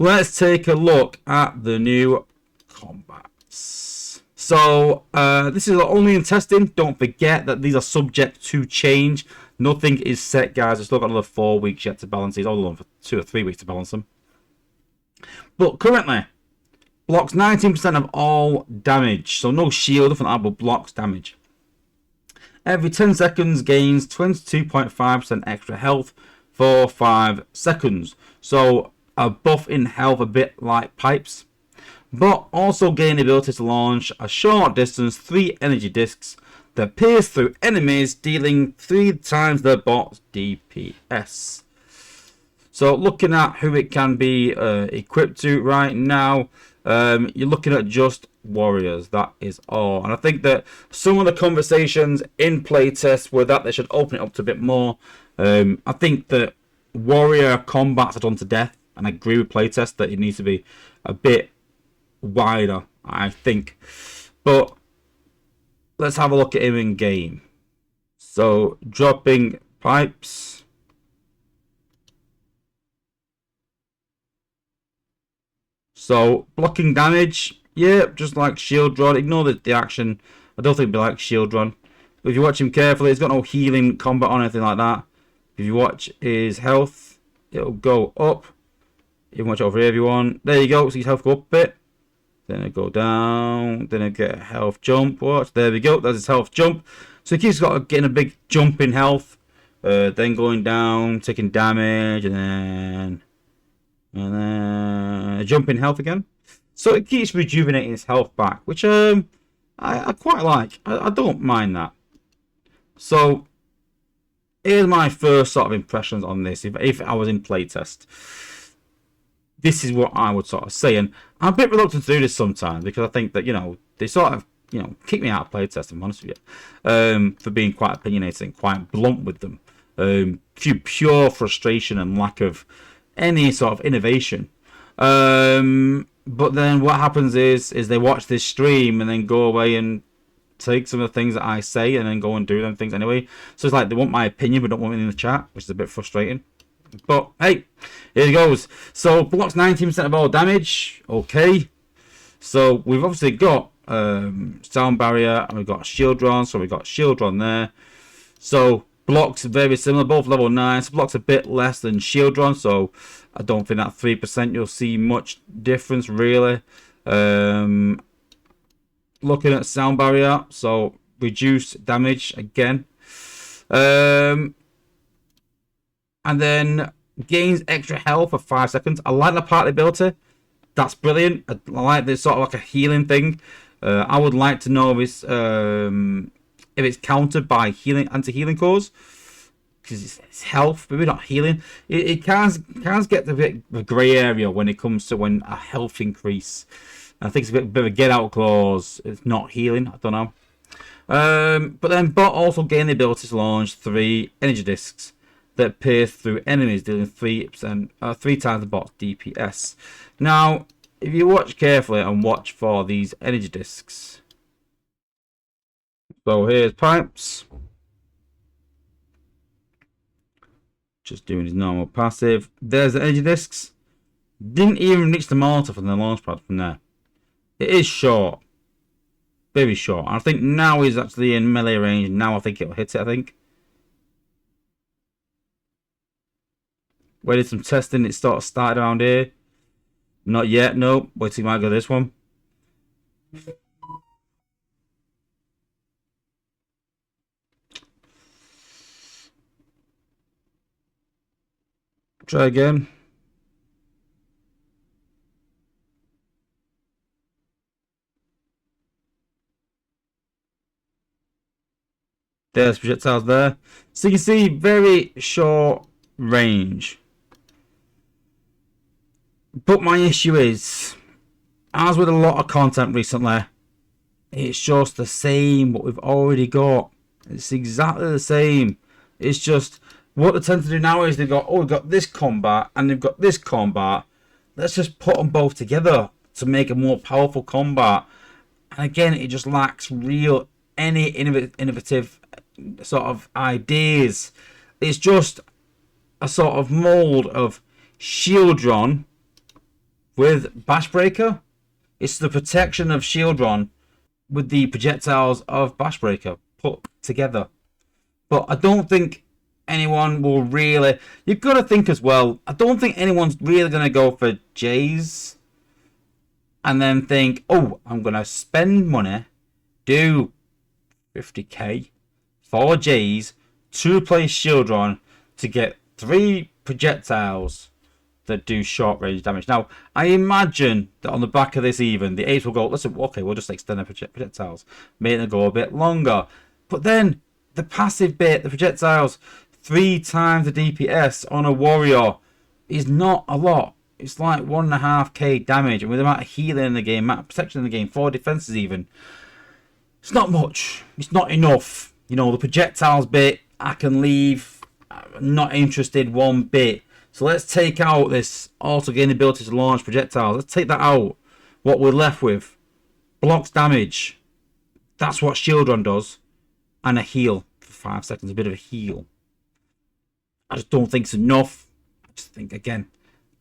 let's take a look at the new combats. So this is only in testing. Don't forget that these are subject to change. Nothing is set, guys. I've still got another 4 weeks yet to balance these. I'll for 2 or 3 weeks to balance them. But currently, blocks 19% of all damage. So no shield, nothing like that, but blocks damage. Every 10 seconds gains 22.5% extra health for 5 seconds. So a buff in health, a bit like pipes. But also gain the ability to launch a short distance 3 energy discs that pierce through enemies, dealing 3 times the bot's DPS. So looking at who it can be equipped to right now, you're looking at just warriors. That is all. And I think that some of the conversations in playtests were that they should open it up to a bit more. I think that warrior combats are done to death, and I agree with playtest that it needs to be a bit wider, I think. But let's have a look at him in game. So dropping pipes. So blocking damage, yeah, just like shield run. Ignore the action. I don't think it'd be like shield run. But if you watch him carefully, he's got no healing combat on anything like that. If you watch his health, it'll go up. You can watch over here if you want. There you go. So his health go up a bit. Then it go down. Then it get a health jump. Watch. There we go. That's his health jump. So he keeps getting a big jump in health. Then going down, taking damage, and then a jump in health again. So it keeps rejuvenating his health back, which I quite like. I don't mind that. So here's my first sort of impressions on this. If I was in playtest, this is what I would sort of say. And I'm a bit reluctant to do this sometimes because I think that, they sort of, kick me out of playtest, if I'm honest with you, for being quite opinionated and quite blunt with them. Through pure frustration and lack of any sort of innovation. But then what happens is they watch this stream and then go away and take some of the things that I say and then go and do them things anyway. So it's like they want my opinion but don't want me in the chat, which is a bit frustrating. But hey, here it goes. So blocks 19% of all damage. Okay. So we've obviously got sound barrier and we've got shield run. So we've got shield run there. So blocks very similar, both level 9. So blocks a bit less than shield run. So I don't think that 3% you'll see much difference really. Looking at sound barrier, so reduce damage again. And then gains extra health for 5 seconds. I like the party ability. That's brilliant. I like this sort of like a healing thing. I would like to know if it's countered by healing, anti-healing cores. Because it's health, maybe not healing. It can get a bit of a grey area when it comes to when a health increase. I think it's a bit of a get out clause. It's not healing. I don't know. But then bot also gain the ability to launch 3 energy discs that pierce through enemies, dealing 3 times the bot's DPS. Now, if you watch carefully and watch for these energy discs. So here's pipes. Just doing his normal passive. There's the energy discs. Didn't even reach the mortar from the launch pad from there. It is short. Very short. I think now he's actually in melee range. Now I think it'll hit it, I think. We did some testing. It sort of started around here. Not yet, nope. Wait till you might go this one. Try again. There's projectiles there. So you can see very short range. But my issue is, as with a lot of content recently, it's just the same what we've already got. It's exactly the same. It's just what they tend to do now is they've got, oh, we've got this combat and they've got this combat. Let's just put them both together to make a more powerful combat. And again, it just lacks any innovative sort of ideas. It's just a sort of mold of shield run With Bash Breaker, it's the protection of Shieldron with the projectiles of Bash Breaker put together. But I don't think anyone will really... You've got to think as well, I don't think anyone's really going to go for Jaze and then think, oh, I'm going to spend money, do 50k for Jaze to replace Shieldron to get 3 projectiles that do short range damage. Now, I imagine that on the back of this even, the apes will go, listen, okay, we'll just extend the projectiles, make them go a bit longer. But then, the passive bit, the projectiles, 3 times the DPS on a warrior is not a lot. It's like 1.5k damage, and with the amount of healing in the game, amount of protection in the game, 4 defenses even, it's not much. It's not enough. You know, the projectiles bit, I can leave. I'm not interested one bit. So let's take out this also gain the ability to launch projectiles. Let's take that out. What we're left with, blocks damage. That's what Shieldron does. And a heal for 5 seconds, a bit of a heal. I just don't think it's enough. I just think, again,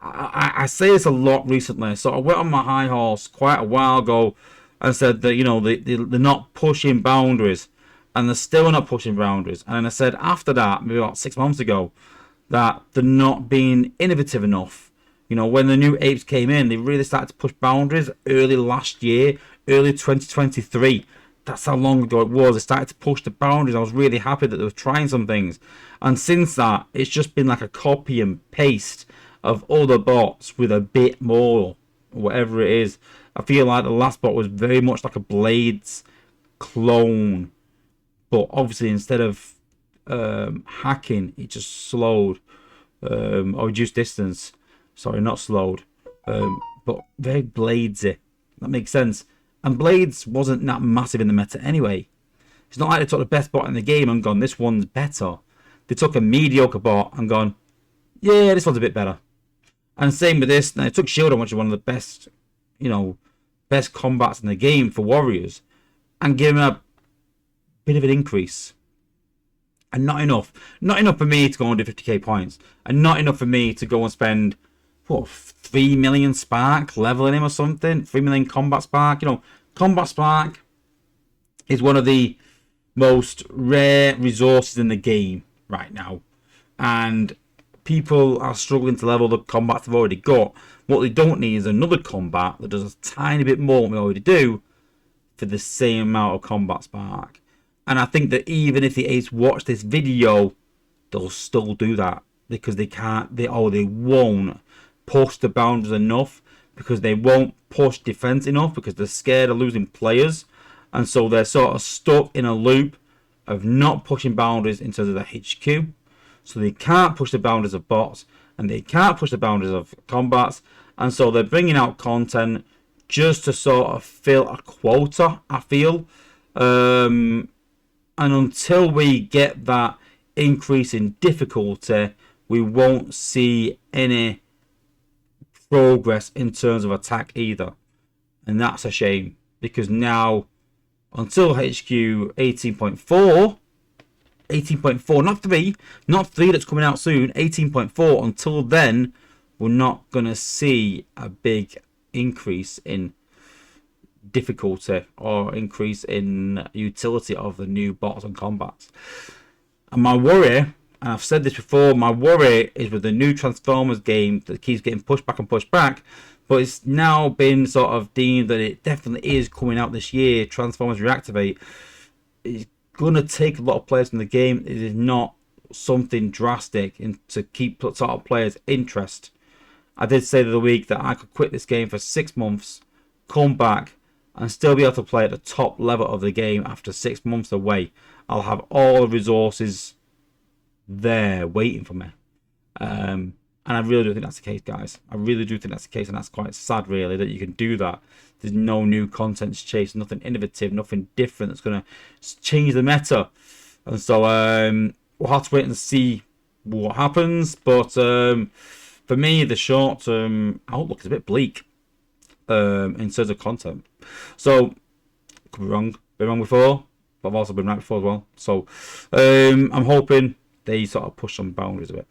I say this a lot recently. So I went on my high horse quite a while ago and said that, you know, they're not pushing boundaries. And they're still not pushing boundaries. And then I said after that, maybe about 6 months ago, that they're not being innovative enough. You know, when the new apes came in, they really started to push boundaries early last year, early 2023. That's how long ago it was. They started to push the boundaries. I was really happy that they were trying some things. And since that, it's just been like a copy and paste of other bots with a bit more, whatever it is. I feel like the last bot was very much like a Blades clone. But obviously, instead of hacking, it just slowed or reduced distance. Sorry, not slowed, but very Bladesy. That makes sense. And Blades wasn't that massive in the meta anyway. It's not like they took the best bot in the game and gone, this one's better. They took a mediocre bot and gone, yeah, this one's a bit better. And same with this. Now, they took Shieldon, which is one of the best, you know, best combats in the game for warriors, and gave him a bit of an increase. And not enough. Not enough for me to go and do 50k points. And not enough for me to go and spend, what, 3 million spark leveling him or something? 3 million combat spark. You know, combat spark is one of the most rare resources in the game right now. And people are struggling to level the combats they've already got. What they don't need is another combat that does a tiny bit more than we already do for the same amount of combat spark. And I think that even if the apes watch this video, they'll still do that because they can't, they won't push the boundaries enough, because they won't push defense enough, because they're scared of losing players, and so they're sort of stuck in a loop of not pushing boundaries in terms of the HQ. So they can't push the boundaries of bots, and they can't push the boundaries of combats, and so they're bringing out content just to sort of fill a quota, I feel. And until we get that increase in difficulty, we won't see any progress in terms of attack either. And that's a shame, because now, until HQ 18.4, not 3 that's coming out soon, 18.4, until then, we're not going to see a big increase in difficulty or increase in utility of the new bots and combats. And my worry, and I've said this before, my worry is with the new Transformers game that keeps getting pushed back and pushed back, but it's now been sort of deemed that it definitely is coming out this year. Transformers Reactivate is going to take a lot of players from the game. It is not something drastic to keep sort of players' interest. I did say the other week that I could quit this game for 6 months, come back, and still be able to play at the top level of the game after 6 months away. I'll have all the resources there waiting for me. And I really do think that's the case, guys. I really do think that's the case, and that's quite sad, really, that you can do that. There's no new content to chase, nothing innovative, nothing different that's going to change the meta. And so we'll have to wait and see what happens. But for me, the short-term outlook is a bit bleak in terms of content. So, could be wrong. Been wrong before, but I've also been right before as well. So, I'm hoping they sort of push some boundaries a bit.